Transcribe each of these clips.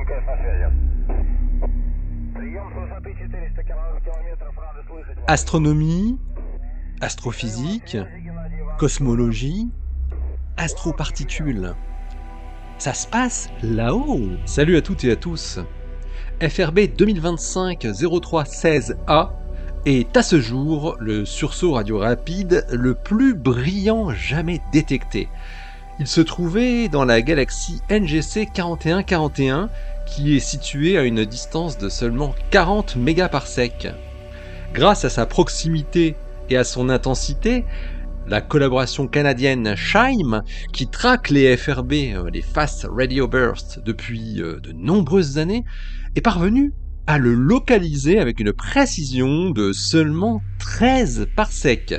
МКС на связи. Прием с высоты 400 километров. Рады слышать вас. Astronomie, astrophysique, cosmologie, astroparticules. Ça se passe là-haut. Salut à toutes et à tous. FRB 2025-03-16A est à ce jour le sursaut radio rapide le plus brillant jamais détecté. Il se trouvait dans la galaxie NGC 4141 qui est située à une distance de seulement 40 mégaparsecs. Grâce à sa proximité et à son intensité, la collaboration canadienne SHIME, qui traque les FRB, les Fast Radio Bursts, depuis de nombreuses années, est parvenue à le localiser avec une précision de seulement 13 parsecs,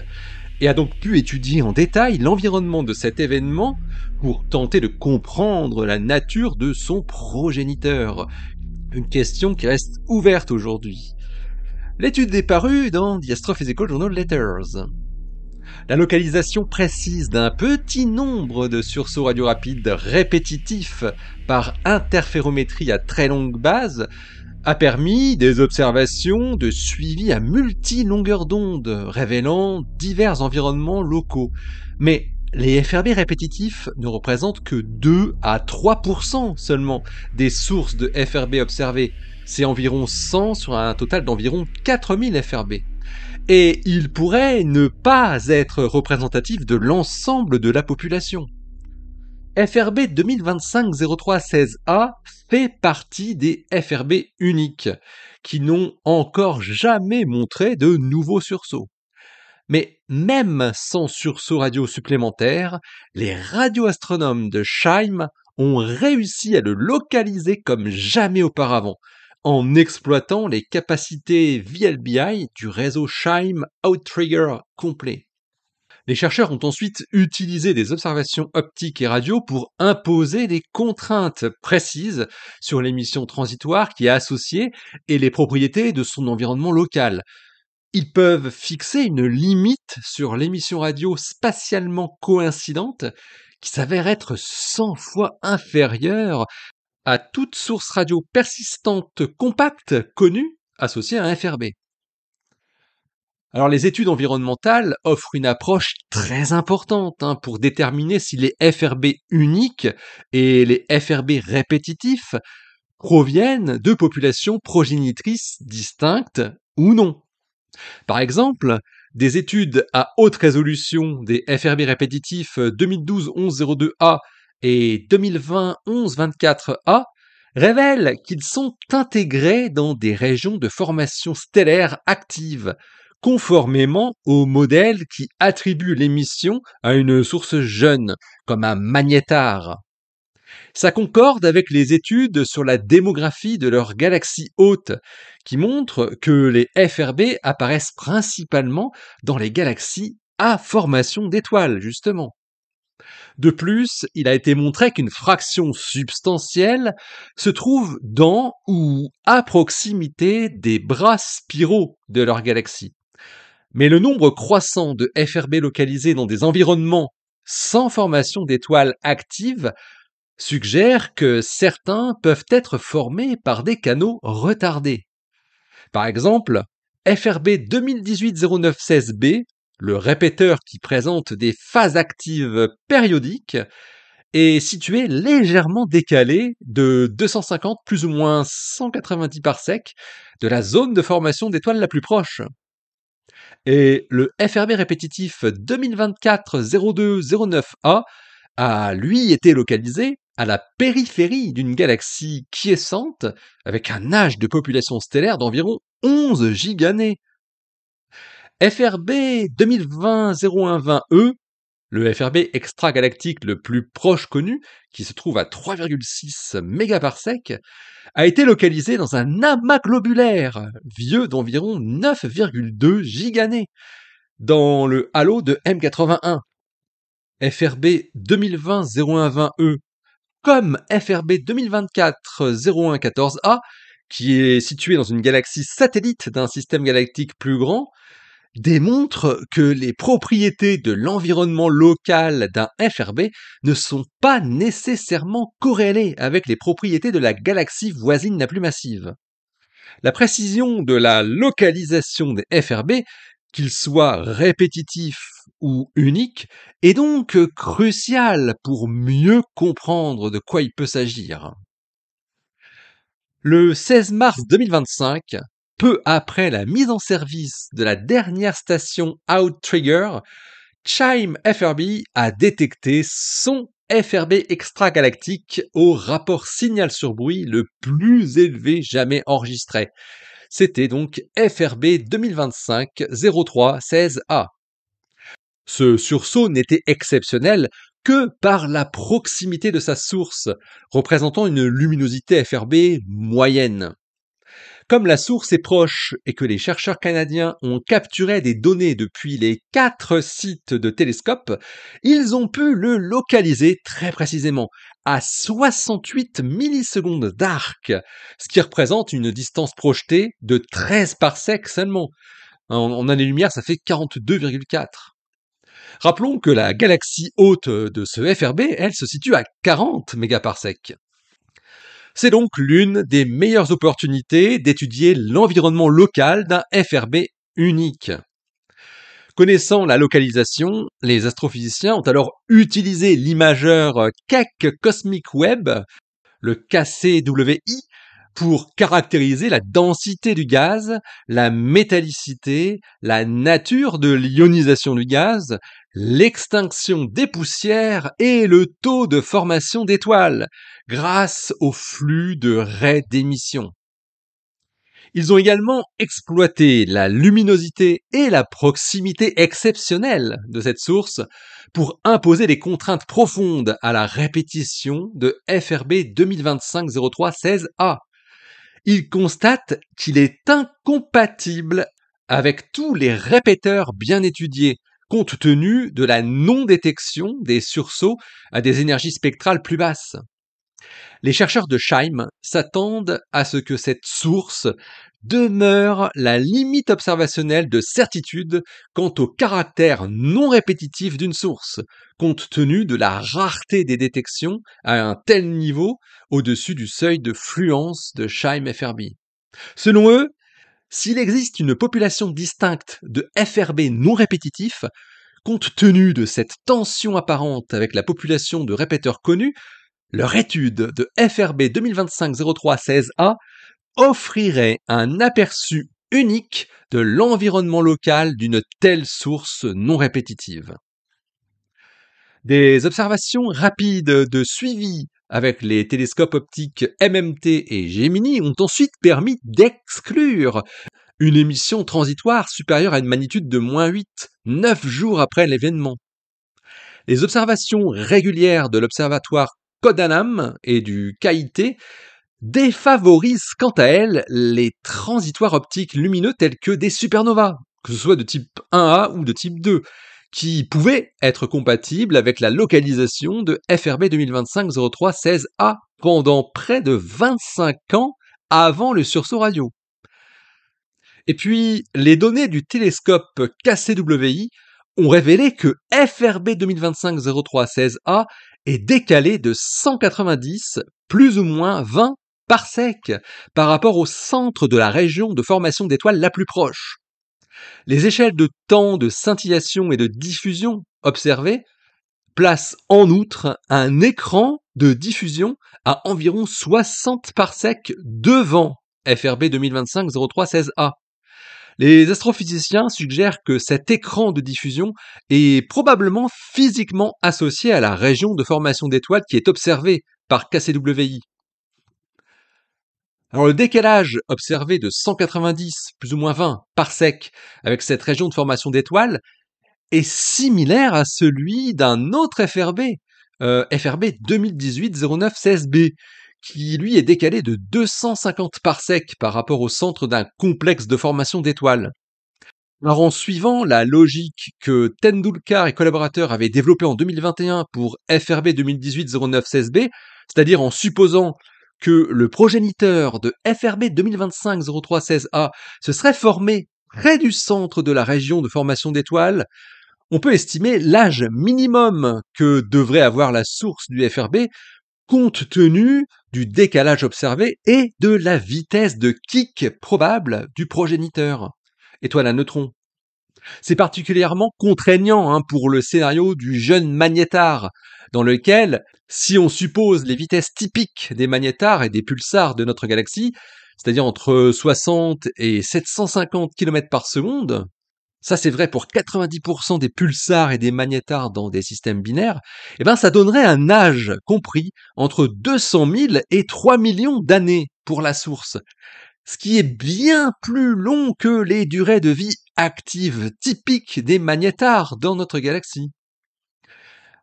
et a donc pu étudier en détail l'environnement de cet événement pour tenter de comprendre la nature de son progéniteur. Une question qui reste ouverte aujourd'hui. L'étude est parue dans The Astrophysical Journal Letters. La localisation précise d'un petit nombre de sursauts radiorapides répétitifs par interférométrie à très longue base a permis des observations de suivi à multi-longueurs d'onde, révélant divers environnements locaux. Mais les FRB répétitifs ne représentent que 2 à 3% seulement des sources de FRB observées. C'est environ 100 sur un total d'environ 4000 FRB. Et il pourrait ne pas être représentatif de l'ensemble de la population. FRB 2025-03-16A fait partie des FRB uniques, qui n'ont encore jamais montré de nouveaux sursauts. Mais même sans sursaut radio supplémentaire, les radioastronomes de SHIME ont réussi à le localiser comme jamais auparavant, en exploitant les capacités VLBI du réseau SHIME Outrigger complet. Les chercheurs ont ensuite utilisé des observations optiques et radio pour imposer des contraintes précises sur l'émission transitoire qui est associée et les propriétés de son environnement local. Ils peuvent fixer une limite sur l'émission radio spatialement coïncidente qui s'avère être 100 fois inférieure à toute source radio persistante compacte connue associée à un FRB. Alors les études environnementales offrent une approche très importante pour déterminer si les FRB uniques et les FRB répétitifs proviennent de populations progénitrices distinctes ou non. Par exemple, des études à haute résolution des FRB répétitifs 2012-1102A et 2020-1124A révèlent qu'ils sont intégrés dans des régions de formation stellaire active, conformément au modèle qui attribue l'émission à une source jeune, comme un magnétar. Ça concorde avec les études sur la démographie de leur galaxie hôte, qui montrent que les FRB apparaissent principalement dans les galaxies à formation d'étoiles, justement. De plus, il a été montré qu'une fraction substantielle se trouve dans ou à proximité des bras spiraux de leur galaxie. Mais le nombre croissant de FRB localisés dans des environnements sans formation d'étoiles actives suggère que certains peuvent être formés par des canaux retardés. Par exemple, FRB 2018-09-16b, le répéteur qui présente des phases actives périodiques, est situé légèrement décalé de 250 plus ou moins 190 parsecs de la zone de formation d'étoiles la plus proche. Et le FRB répétitif 2024-02-09A a lui été localisé à la périphérie d'une galaxie quiescente avec un âge de population stellaire d'environ 11 gigannées. FRB 2020-01-20E, le FRB extragalactique le plus proche connu, qui se trouve à 3,6 mégaparsecs, a été localisé dans un amas globulaire vieux d'environ 9,2 gigannées, dans le halo de M81. FRB 2020-01-20E, comme FRB 2024-01-14A, qui est situé dans une galaxie satellite d'un système galactique plus grand, démontre que les propriétés de l'environnement local d'un FRB ne sont pas nécessairement corrélées avec les propriétés de la galaxie voisine la plus massive. La précision de la localisation des FRB, qu'ils soient répétitifs ou uniques, est donc cruciale pour mieux comprendre de quoi il peut s'agir. Le 16 mars 2025, peu après la mise en service de la dernière station Outrigger, Chime FRB a détecté son FRB extragalactique au rapport signal sur bruit le plus élevé jamais enregistré. C'était donc FRB 2025-03-16A. Ce sursaut n'était exceptionnel que par la proximité de sa source, représentant une luminosité FRB moyenne. Comme la source est proche et que les chercheurs canadiens ont capturé des données depuis les 4 sites de télescope, ils ont pu le localiser très précisément à 68 millisecondes d'arc, ce qui représente une distance projetée de 13 parsecs seulement. En année-lumière, ça fait 42,4. Rappelons que la galaxie hôte de ce FRB, elle se situe à 40 mégaparsecs. C'est donc l'une des meilleures opportunités d'étudier l'environnement local d'un FRB unique. Connaissant la localisation, les astrophysiciens ont alors utilisé l'imageur Keck Cosmic Web, le KCWI, pour caractériser la densité du gaz, la métallicité, la nature de l'ionisation du gaz, l'extinction des poussières et le taux de formation d'étoiles, grâce au flux de raies d'émission. Ils ont également exploité la luminosité et la proximité exceptionnelle de cette source pour imposer des contraintes profondes à la répétition de FRB 2025-03-16A. Ils constatent qu'il est incompatible avec tous les répéteurs bien étudiés, compte tenu de la non-détection des sursauts à des énergies spectrales plus basses. Les chercheurs de Chime s'attendent à ce que cette source demeure la limite observationnelle de certitude quant au caractère non répétitif d'une source, compte tenu de la rareté des détections à un tel niveau au-dessus du seuil de fluence de Chime FRB. Selon eux, s'il existe une population distincte de FRB non répétitifs, compte tenu de cette tension apparente avec la population de répéteurs connus, leur étude de FRB 2025-03-16A offrirait un aperçu unique de l'environnement local d'une telle source non répétitive. Des observations rapides de suivi avec les télescopes optiques MMT et Gemini ont ensuite permis d'exclure une émission transitoire supérieure à une magnitude de -8, 9 jours après l'événement. Les observations régulières de l'observatoire Kodanam et du KIT défavorisent quant à elles les transitoires optiques lumineux tels que des supernovas, que ce soit de type 1A ou de type 2, qui pouvaient être compatibles avec la localisation de FRB 2025-03-16A pendant près de 25 ans avant le sursaut radio. Et puis, les données du télescope KCWI ont révélé que FRB 2025-03-16A est décalé de 190, plus ou moins 20 parsecs par rapport au centre de la région de formation d'étoiles la plus proche. Les échelles de temps de scintillation et de diffusion observées placent en outre un écran de diffusion à environ 60 parsecs devant FRB 2025-03-16A. Les astrophysiciens suggèrent que cet écran de diffusion est probablement physiquement associé à la région de formation d'étoiles qui est observée par KCWI. Alors le décalage observé de 190, plus ou moins 20 parsecs avec cette région de formation d'étoiles est similaire à celui d'un autre FRB, FRB 2018-09-16B, qui lui est décalé de 250 parsecs par rapport au centre d'un complexe de formation d'étoiles. Alors en suivant la logique que Tendulkar et collaborateurs avaient développée en 2021 pour FRB 2018-09-16B, c'est-à-dire en supposant que le progéniteur de FRB 2025-03-16A se serait formé près du centre de la région de formation d'étoiles, on peut estimer l'âge minimum que devrait avoir la source du FRB compte tenu du décalage observé et de la vitesse de kick probable du progéniteur, étoile à neutrons. C'est particulièrement contraignant pour le scénario du jeune magnétar, dans lequel, si on suppose les vitesses typiques des magnétars et des pulsars de notre galaxie, c'est-à-dire entre 60 et 750 km par seconde, ça c'est vrai pour 90% des pulsars et des magnétars dans des systèmes binaires, et ben ça donnerait un âge compris entre 200 000 et 3 millions d'années pour la source, ce qui est bien plus long que les durées de vie actives typiques des magnétars dans notre galaxie.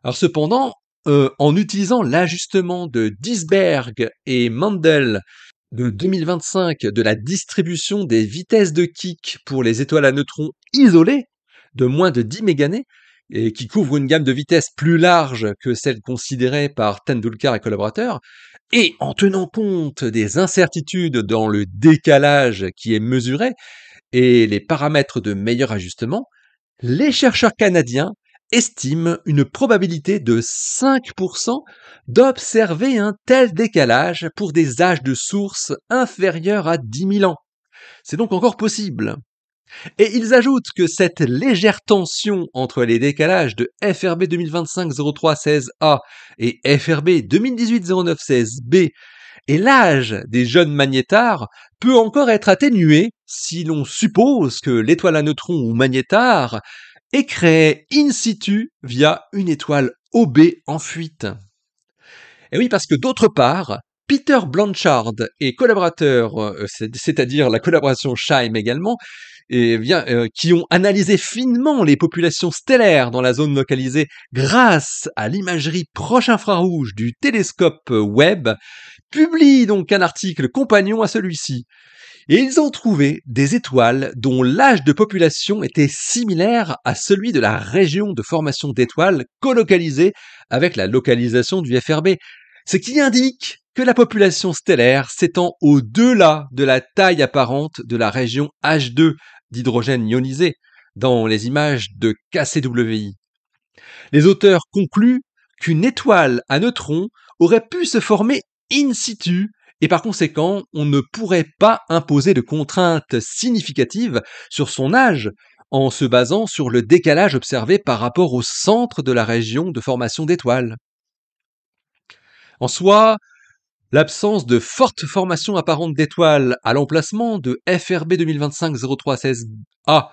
Alors cependant, en utilisant l'ajustement de Diesberg et Mendel de 2025 de la distribution des vitesses de kick pour les étoiles à neutrons isolées de moins de 10 mégannées et qui couvrent une gamme de vitesses plus large que celle considérée par Tendulkar et collaborateurs, et en tenant compte des incertitudes dans le décalage qui est mesuré et les paramètres de meilleur ajustement, les chercheurs canadiens estiment une probabilité de 5% d'observer un tel décalage pour des âges de source inférieurs à 10 000 ans. C'est donc encore possible. Et ils ajoutent que cette légère tension entre les décalages de FRB 2025-03-16A et FRB 2018-09-16B et l'âge des jeunes magnétars peut encore être atténué si l'on suppose que l'étoile à neutrons ou magnétar est créée in situ via une étoile OB en fuite. Et oui, parce que d'autre part, Peter Blanchard et collaborateurs, c'est-à-dire la collaboration SHIME également, qui ont analysé finement les populations stellaires dans la zone localisée grâce à l'imagerie proche infrarouge du télescope Webb, publient donc un article compagnon à celui-ci. Et ils ont trouvé des étoiles dont l'âge de population était similaire à celui de la région de formation d'étoiles colocalisée avec la localisation du FRB, ce qui indique que la population stellaire s'étend au-delà de la taille apparente de la région H2 d'hydrogène ionisé dans les images de KCWI. Les auteurs concluent qu'une étoile à neutrons aurait pu se former in situ et par conséquent, on ne pourrait pas imposer de contraintes significatives sur son âge en se basant sur le décalage observé par rapport au centre de la région de formation d'étoiles. En soi, l'absence de forte formation apparente d'étoiles à l'emplacement de FRB 2025-03-16A,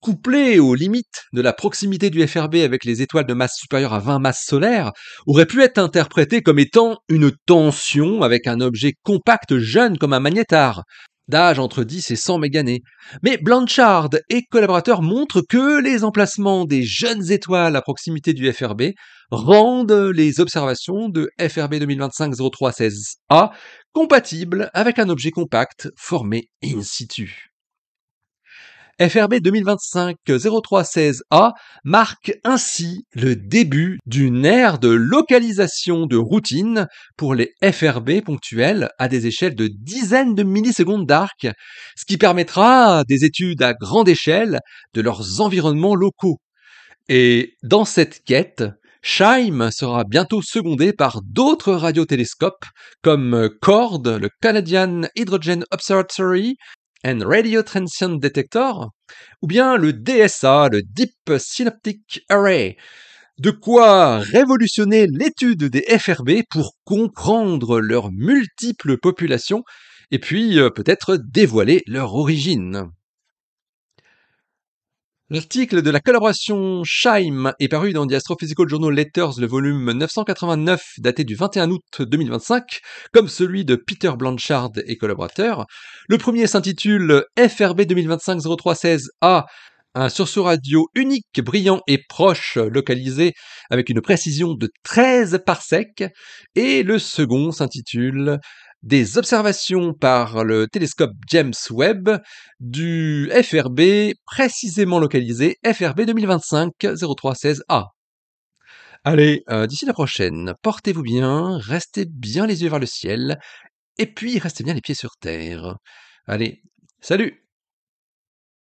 couplée aux limites de la proximité du FRB avec les étoiles de masse supérieure à 20 masses solaires, aurait pu être interprétée comme étant une tension avec un objet compact jeune comme un magnétar, d'âge entre 10 et 100 mégannées. Mais Blanchard et collaborateurs montrent que les emplacements des jeunes étoiles à proximité du FRB rendent les observations de FRB 2025-03-16A compatibles avec un objet compact formé in situ. FRB 2025-03-16A marque ainsi le début d'une ère de localisation de routine pour les FRB ponctuels à des échelles de dizaines de millisecondes d'arc, ce qui permettra des études à grande échelle de leurs environnements locaux. Et dans cette quête, SHIME sera bientôt secondé par d'autres radiotélescopes comme CHORD, le Canadian Hydrogen Observatory, and Radio Transient Detector, ou bien le DSA, le Deep Synaptic Array. De quoi révolutionner l'étude des FRB pour comprendre leurs multiples populations et puis peut-être dévoiler leur origine. L'article de la collaboration SHIME est paru dans The Astrophysical Journal Letters, le volume 989, daté du 21 août 2025, comme celui de Peter Blanchard et collaborateurs. Le premier s'intitule FRB 2025-03-16A, un sursaut radio unique, brillant et proche, localisé avec une précision de 13 parsecs. Et le second s'intitule des observations par le télescope James Webb du FRB précisément localisé FRB 2025-03-16A. Allez, d'ici la prochaine, portez-vous bien, restez bien les yeux vers le ciel, et puis restez bien les pieds sur terre. Allez, salut!